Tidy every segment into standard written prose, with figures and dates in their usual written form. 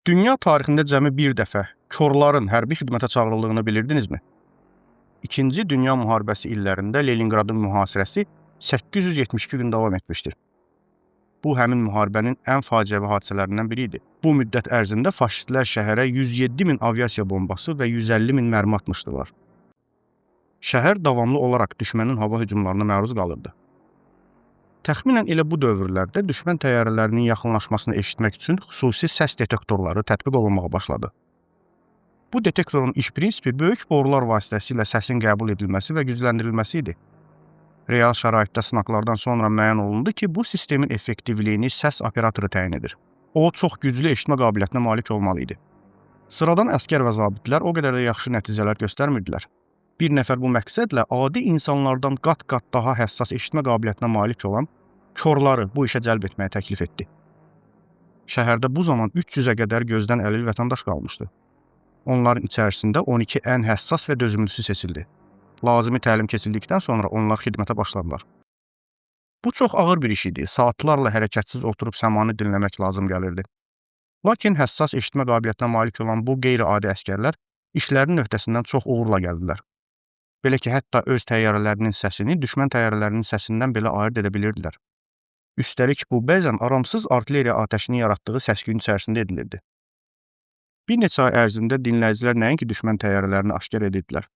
Dünya tarixində cəmi bir dəfə korların hərbi xidmətə çağırıldığını bilirdinizmi? İkinci Dünya müharibəsi illərində Leninqradın mühasirəsi 872 gün davam etmişdir. Bu, həmin müharibənin ən faciəvi hadisələrindən biri idi. Bu müddət ərzində faşistlər şəhərə 107 min aviasiya bombası və 150 min mərmi atmışdılar. Şəhər davamlı olaraq düşmənin hava hücumlarına məruz qalırdı. Təxminən elə bu dövrlərdə düşmən təyyarələrinin yaxınlaşmasını eşitmək üçün xüsusi səs detektorları tətbiq olunmağa başladı. Bu detektorun iş prinsipi böyük borular vasitəsilə səsin qəbul edilməsi və gücləndirilməsi idi. Real şəraitdə sınaqlardan sonra müəyyən olundu ki, bu sistemin effektivliyini səs operatoru təyin edir. O, çox güclü eşitmə qabiliyyətinə malik olmalı idi. Sıradan əskər və zabitlər o qədər də yaxşı nəticələr göstərmirdilər. Bir nəfər bu məqsədlə adi insanlardan qat-qat daha həssas eşitmə qabiliyyətinə malik olan korları bu işə cəlb etməyə təklif etdi. Şəhərdə bu zaman 300-ə qədər gözdən əlil vətəndaş qalmışdı. Onların içərisində 12 ən həssas və dözümlüsü seçildi. Lazımi təlim keçildikdən sonra onlar xidmətə başladılar. Bu çox ağır bir iş idi. Saatlarla hərəkətsiz oturub səmanı dinləmək lazım gəlirdi. Lakin həssas eşitmə qabiliyyətinə malik olan bu qeyri-adi əskərlər işlərinin öhdəsindən çox uğurla gəldilər. Belə ki, hətta öz təyyarələrinin səsini düşmən təyyarələrinin səsindən belə ayırd edə bilirdilər. Üstəlik, bu bəzən aramsız artilleriya atəşini yaratdığı səs-küyün içərisində edilirdi. Bir neçə ay ərzində dinləyicilər nəinki düşmən təyyarələrini aşkar edirdilər,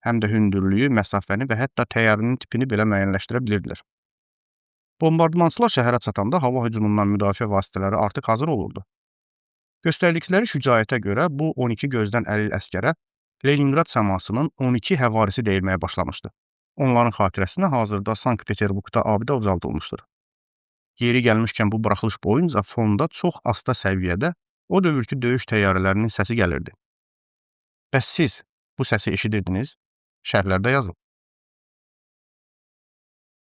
həm də hündürlüyü, məsafəni və hətta təyyarənin tipini belə müəyyənləşdirə bilirdilər. Bombardmançılar şəhərə çatanda hava hücumundan müdafiə vasitələri artıq hazır olurdu. Göstərdikləri şücaətə görə bu 12 gözdən əlil əskərə Leninqrad səmasının 12 həvarisi deyilməyə başlamışdı. Onların xatirəsinə hazırda Sankt-Peterburqda abidə ucaldılmışdır. Yeri gəlmişkən bu buraxılış boyunca fonda çox asta səviyyədə o dövrki döyüş təyyarələrinin səsi gəlirdi. Bəs siz bu səsi eşidirdiniz? Şərhlərdə yazın.